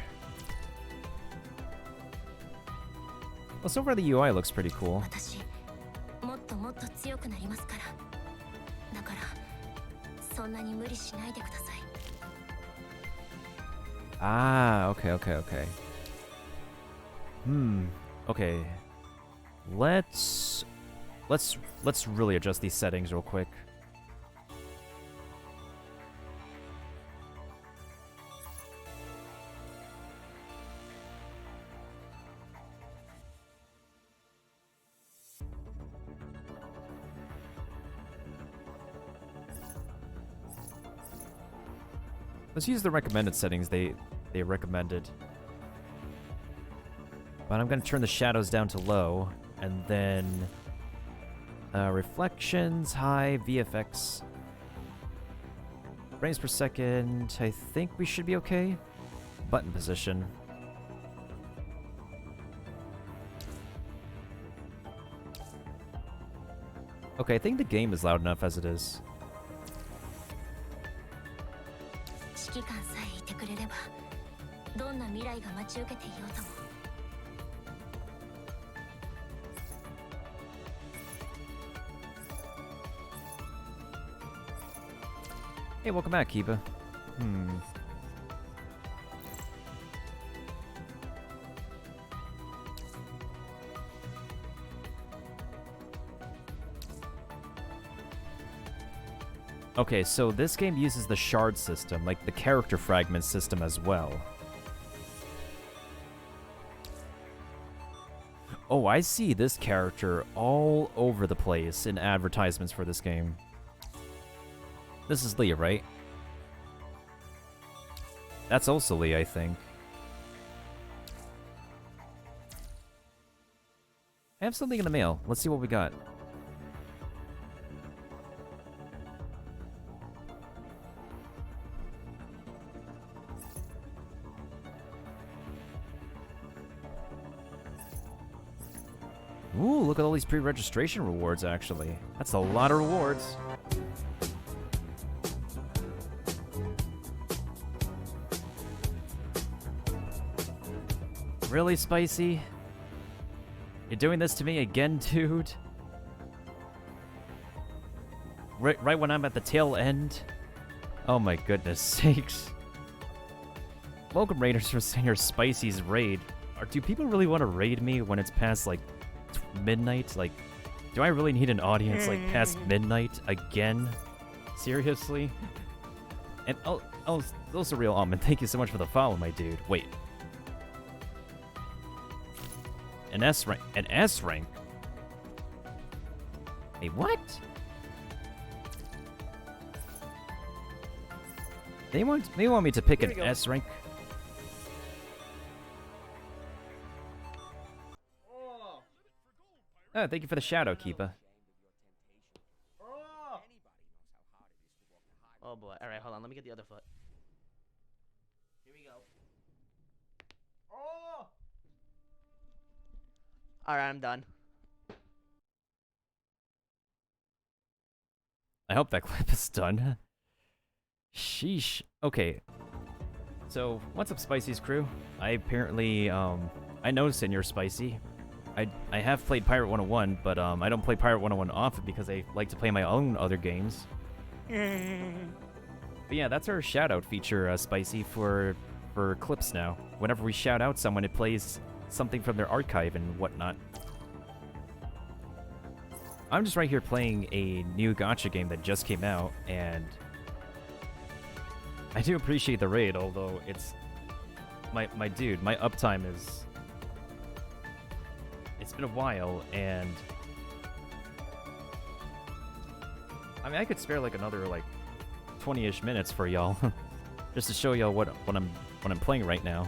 Well, so far the UI looks pretty cool. 私もっともっと強くなりますからだからそんなに無理しないでください Ah, okay. Okay. Let's really adjust these settings real quick. Let's use the recommended settings they recommended. But I'm going to turn the shadows down to low, and then reflections, high, VFX, frames per second. I think we should be okay. Button position. Okay, I think the game is loud enough as it is. 指揮官さえいてくれればどんな未来が待ち受けていようとも Hey, welcome back, Kiba. Okay, so this game uses the shard system, like the character fragment system as well. Oh, I see this character all over the place in advertisements for this game. This is Leah, right? That's also Leah, I think. I have something in the mail. Let's see what we got. Ooh, look at all these pre-registration rewards, actually. That's a lot of rewards. Really, Spicy? You're doing this to me again, dude? Right when I'm at the tail end? Oh my goodness sakes. Welcome, Raiders, for Senior Spicy's raid. Do people really want to raid me when it's past, like, midnight? Like, do I really need an audience, like, past midnight again? Seriously? And, oh, also Real Almond, thank you so much for the follow, my dude. Wait. An S rank? An S rank? Hey, what? They want me to pick an S rank? Oh, thank you for the shadow, Keepa. Oh boy. Alright, hold on. Let me get the other foot. Here we go. Alright, I'm done. I hope that clip is done. Sheesh. Okay. So, what's up, Spicy's crew? I apparently, I know Senior Spicy. I have played Pirate 101, but, I don't play Pirate 101 often because I like to play my own other games. But yeah, that's our shout-out feature, Spicy, for clips now. Whenever we shout out someone, it plays something from their archive and whatnot. I'm just right here playing a new gacha game that just came out, and I do appreciate the raid, although it's... My dude, my uptime is... It's been a while, and... I mean, I could spare, like, another, like, 20-ish minutes for y'all. Just to show y'all what I'm playing right now.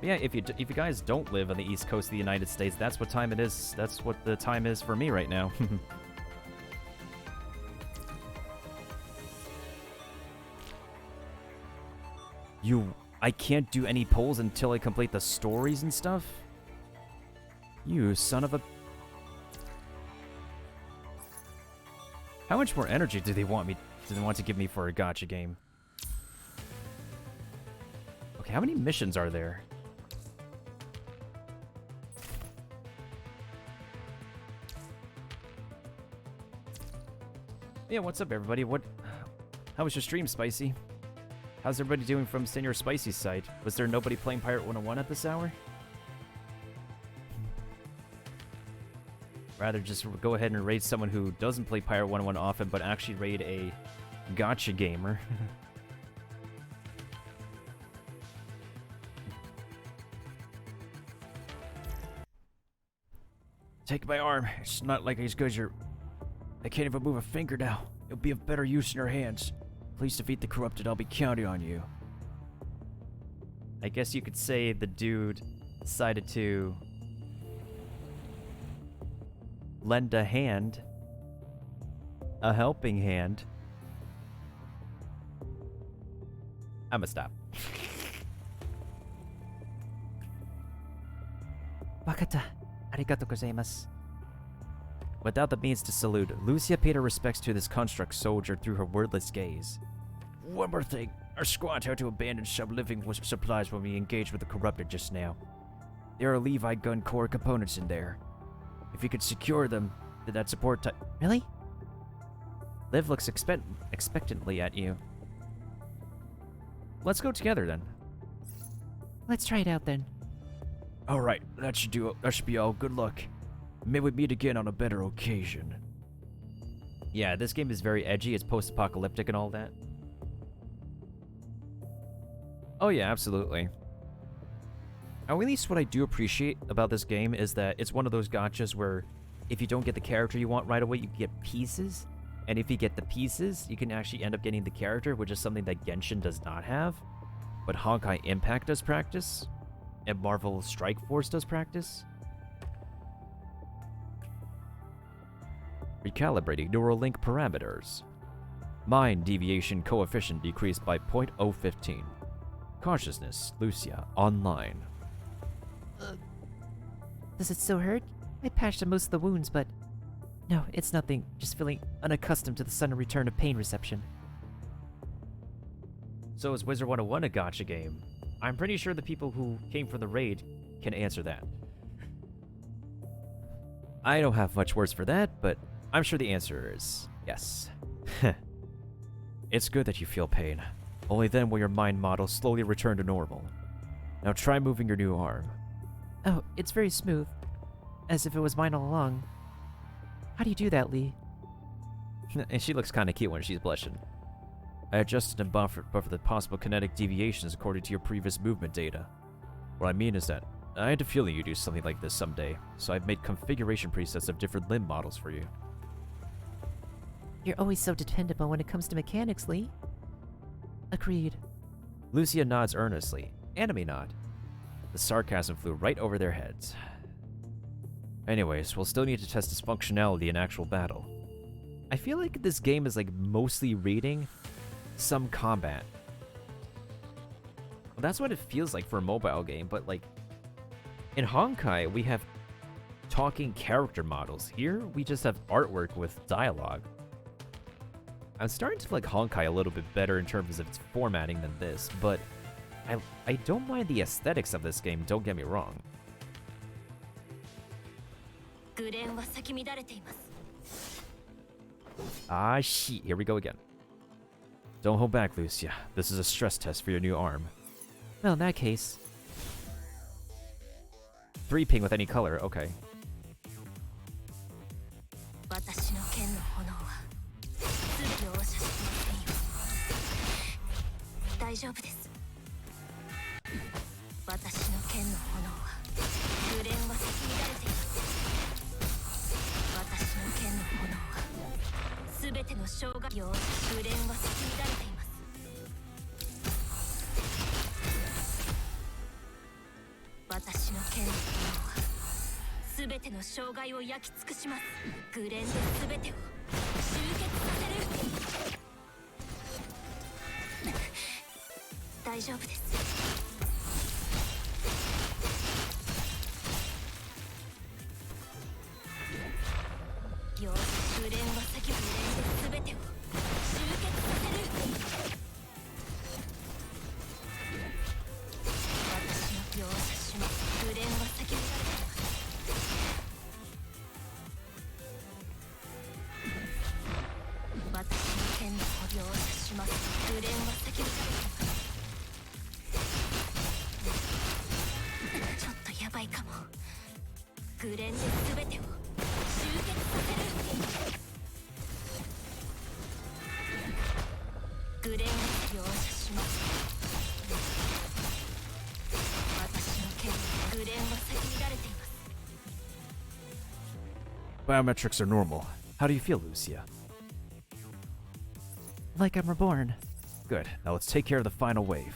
But yeah, if you guys don't live on the East Coast of the United States, that's what time it is. That's what the time is for me right now. I can't do any polls until I complete the stories and stuff? You son of a... How much more energy do they want to give me for a gacha game? Okay, how many missions are there? Yeah, what's up, everybody? How was your stream, Spicy? How's everybody doing from Senior Spicy's side? Was there nobody playing Pirate 101 at this hour? Rather just go ahead and raid someone who doesn't play Pirate 101 often, but actually raid a gacha gamer. Take my arm. It's not like as good as your... I can't even move a finger now. It'll be of better use in your hands. Please defeat the corrupted. I'll be counting on you. I guess you could say the dude decided to lend a hand. A helping hand. I'ma stop. Wakata. Arigatou gozaimasu. Without the means to salute, Lucia paid her respects to this construct soldier through her wordless gaze. One more thing. Our squad had to abandon some living supplies when we engaged with the corrupted just now. There are Levi gun core components in there. If you could secure them, then that support type... Really? Liv looks expectantly at you. Let's go together then. Let's try it out then. Alright, that should be all. Good luck. May we meet again on a better occasion. Yeah, this game is very edgy. It's post-apocalyptic and all that. Oh yeah, absolutely. At least what I do appreciate about this game is that it's one of those gachas where if you don't get the character you want right away, you get pieces. And if you get the pieces, you can actually end up getting the character, which is something that Genshin does not have. But Honkai Impact does practice. And Marvel Strike Force does practice. Recalibrating neural link parameters. Mind deviation coefficient decreased by 0.015. Consciousness, Lucia, online. Does it still hurt? I patched up most of the wounds, but... No, it's nothing. Just feeling unaccustomed to the sudden return of pain reception. So is Wizard 101 a gacha game? I'm pretty sure the people who came from the raid can answer that. I don't have much words for that, but I'm sure the answer is yes. It's good that you feel pain. Only then will your mind model slowly return to normal. Now try moving your new arm. Oh, it's very smooth. As if it was mine all along. How do you do that, Lee? And she looks kinda cute when she's blushing. I adjusted and buffered the possible kinetic deviations according to your previous movement data. What I mean is that I had a feeling you'd do something like this someday, so I've made configuration presets of different limb models for you. You're always so dependable when it comes to mechanics, Lee. Agreed. Lucia nods earnestly. Anime nod. The sarcasm flew right over their heads. Anyways, we'll still need to test its functionality in actual battle. I feel like this game is like mostly reading, some combat. Well, that's what it feels like for a mobile game, but like in Honkai, we have talking character models. Here, we just have artwork with dialogue. I'm starting to like Honkai a little bit better in terms of its formatting than this, but I don't mind the aesthetics of this game, don't get me wrong. グレンは咲き乱れています。 Ah, shit, here we go again. Don't hold back, Lucia. This is a stress test for your new arm. Well, in that case... 3 ping with any color, okay. 私の剣の炎は全てを容赦しませんよ。大丈夫です。私の剣の炎はグレンは咲き乱れています。私の剣の炎は全ての障害をグレンは咲き乱れています。私の剣の炎は全ての障害を焼き尽くします。グレンで全てを集結させる。大丈夫です。よし、グレンは先グレンで全てを集結させる。私の容赦します。グレンは先にされています。私の剣の容赦します。グレンは先にされています。ちょっとやばいかも。グレンで全てを集結させる。グレンを容赦します。私の剣グレンは先に乱れています。 Biometrics are normal. How do you feel, Lucia? Like I'm reborn. Good. Now let's take care of the final wave.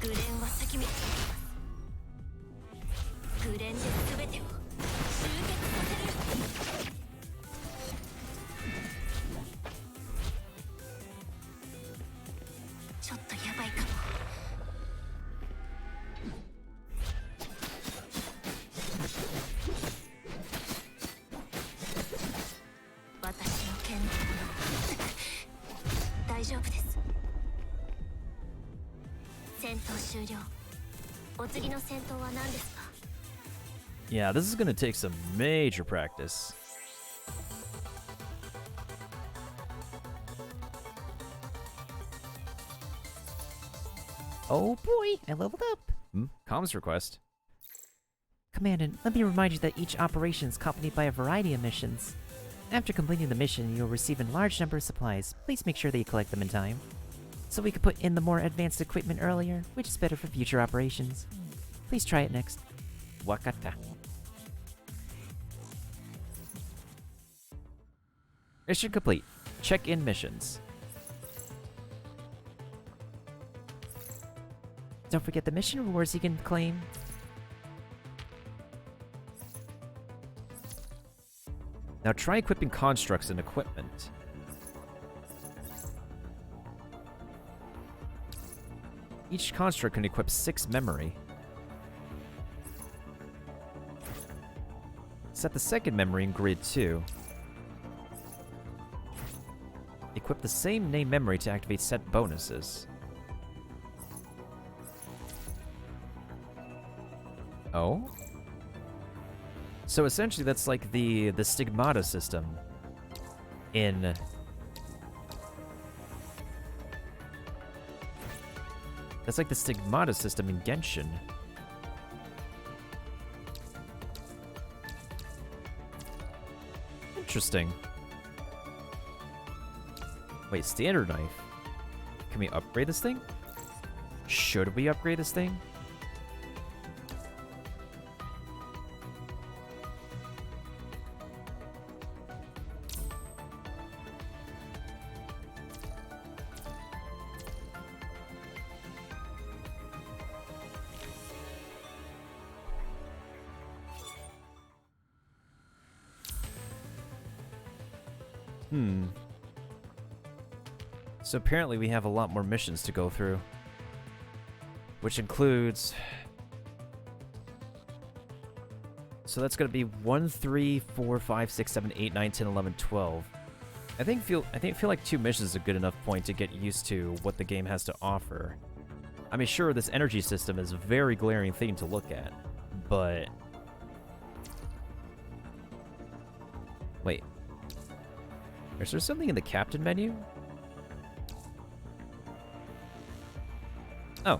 グレンは先に乱れています。グレンで全てを集結させる。ちょっとやばいかも。私の剣のもの大丈夫です。戦闘終了。お次の戦闘は何ですか？ Yeah, this is gonna take some major practice. Oh boy, I leveled up! Comms request. Commandant, let me remind you that each operation is accompanied by a variety of missions. After completing the mission, you'll receive a large number of supplies. Please make sure that you collect them in time. So we could put in the more advanced equipment earlier, which is better for future operations. Please try it next. Wakata. Mission complete. Check-in missions. Don't forget the mission rewards you can claim. Now try equipping constructs and equipment. Each construct can equip 6 memory. Set the second memory in grid 2. Equip the same name memory to activate set bonuses. Oh? So essentially that's like the stigmata system in... That's like the stigmata system in Genshin. Interesting. Wait, standard knife. Can we upgrade this thing? Should we upgrade this thing? So apparently we have a lot more missions to go through. Which includes... So that's going to be 1, 3, 4, 5, 6, 7, 8, 9, 10, 11, 12. I feel like 2 missions is a good enough point to get used to what the game has to offer. I mean, sure, this energy system is a very glaring thing to look at, but... Wait. Is there something in the captain menu? Oh.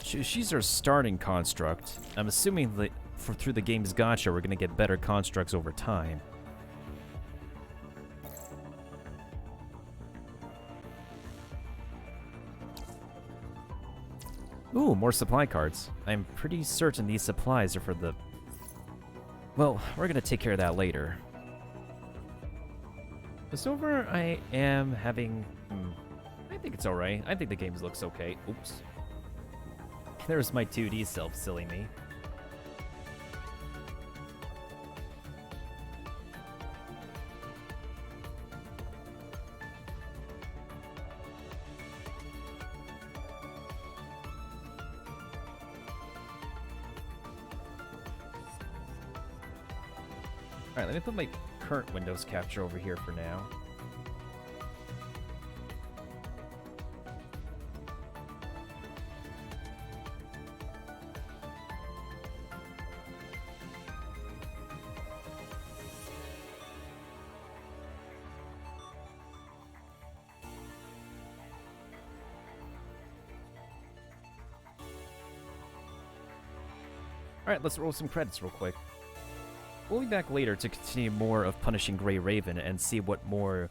She's our starting construct. I'm assuming that through the game's gacha, we're going to get better constructs over time. Ooh, more supply cards. I'm pretty certain these supplies are for the... Well, we're going to take care of that later. So over, I am having... I think it's alright. I think the game looks okay. Oops. There's my 2D self, silly me. Alright, let me put my current Windows capture over here for now. Alright, let's roll some credits real quick. We'll be back later to continue more of punishing Grey Raven and see what more,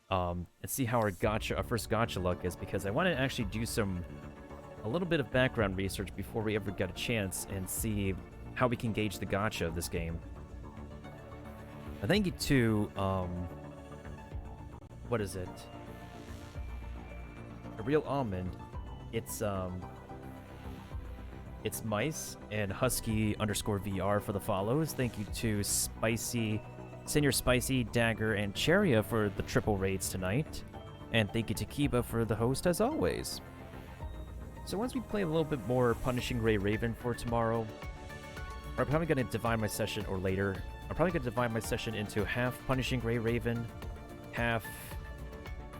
and see how our first gacha luck is, because I want to actually do a little bit of background research before we ever get a chance and see how we can gauge the gacha of this game. I thank you to, what is it? A Real Almond. It's Mice and Husky_VR for the follows. Thank you to Spicy, Senior Spicy, Dagger, and Cheria for the triple raids tonight. And thank you to Kiba for the host as always. So once we play a little bit more Punishing Gray Raven for tomorrow, I'm probably going to divide my session, or later, I'm probably going to divide my session into half Punishing Gray Raven, half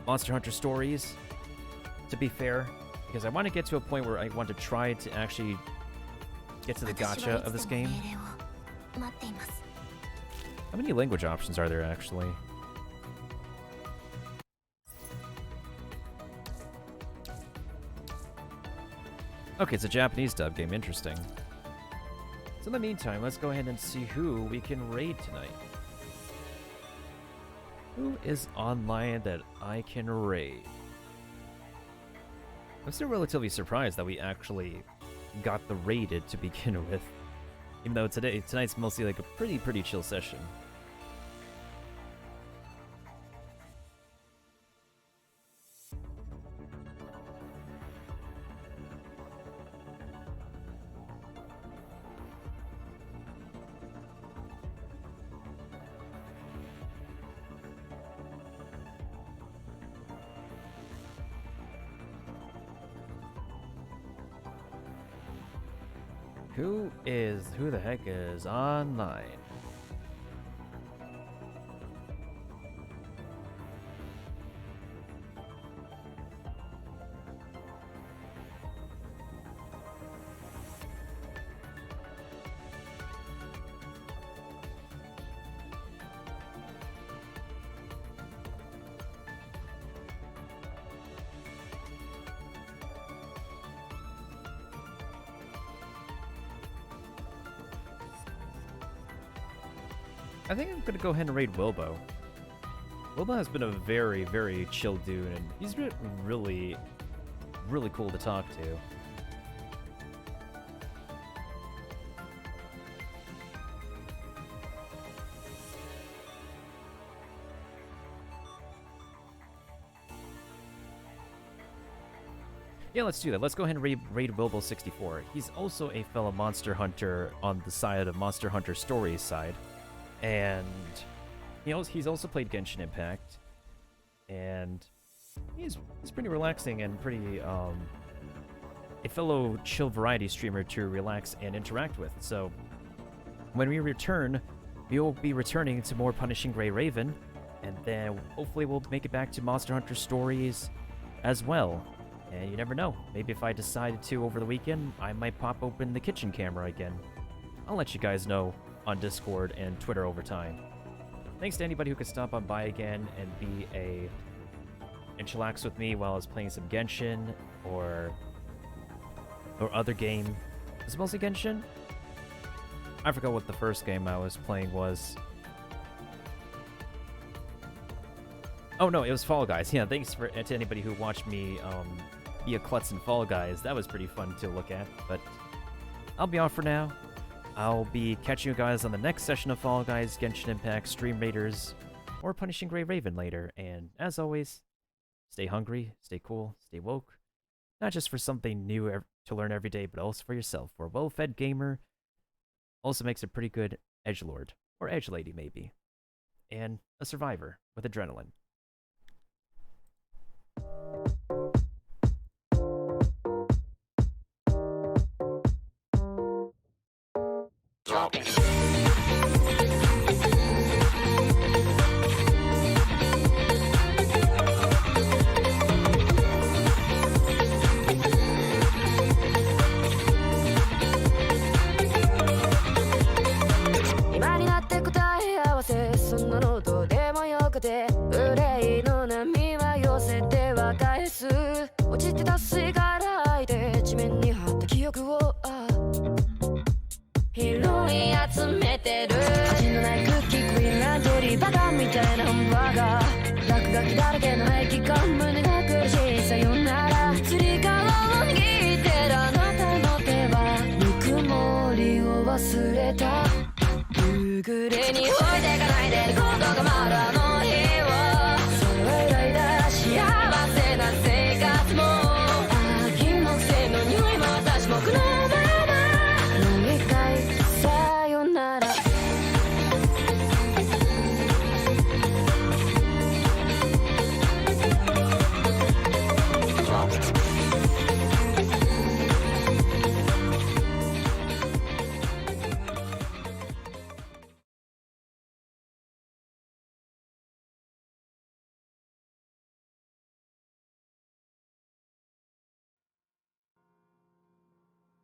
Monster Hunter Stories, to be fair, because I want to get to a point where I want to try to actually get to the gacha of this game. How many language options are there actually? Okay, it's a Japanese dub game, interesting. So in the meantime, let's go ahead and see who we can raid tonight. Who is online that I can raid? I'm still relatively surprised that we actually got the raided to begin with. Even though tonight's mostly like a pretty chill session. Who the heck is online? I think I'm gonna go ahead and raid Wilbo. Wilbo has been a very chill dude, and he's been really cool to talk to. Yeah, let's do that. Let's go ahead and raid Wilbo64. He's also a fellow Monster Hunter on the side of Monster Hunter Stories side. And he's also played Genshin Impact, and he's pretty relaxing and pretty a fellow chill variety streamer to relax and interact with. So when we return, we will be returning to more Punishing Gray Raven, and then hopefully we'll make it back to Monster Hunter Stories as well. And you never know, maybe if I decided to over the weekend, I might pop open the kitchen camera again. I'll let you guys know on Discord and Twitter over time. Thanks to anybody who could stop on by again and chillax with me while I was playing some Genshin or other game. Is it mostly Genshin? I forgot what the first game I was playing was. Oh no, it was Fall Guys. Yeah, thanks to anybody who watched me be a klutz in Fall Guys. That was pretty fun to look at, but I'll be off for now. I'll be catching you guys on the next session of Fall Guys, Genshin Impact, Stream Raiders, or Punishing Gray Raven later. And as always, stay hungry, stay cool, stay woke. Not just for something new to learn every day, but also for yourself. For a well-fed gamer, also makes a pretty good edgelord, or edgelady maybe, and a survivor with adrenaline. Drop it. くて憂いの波は寄せては返す落ちてた水が洗いで地面に張った記憶を拾い集めてる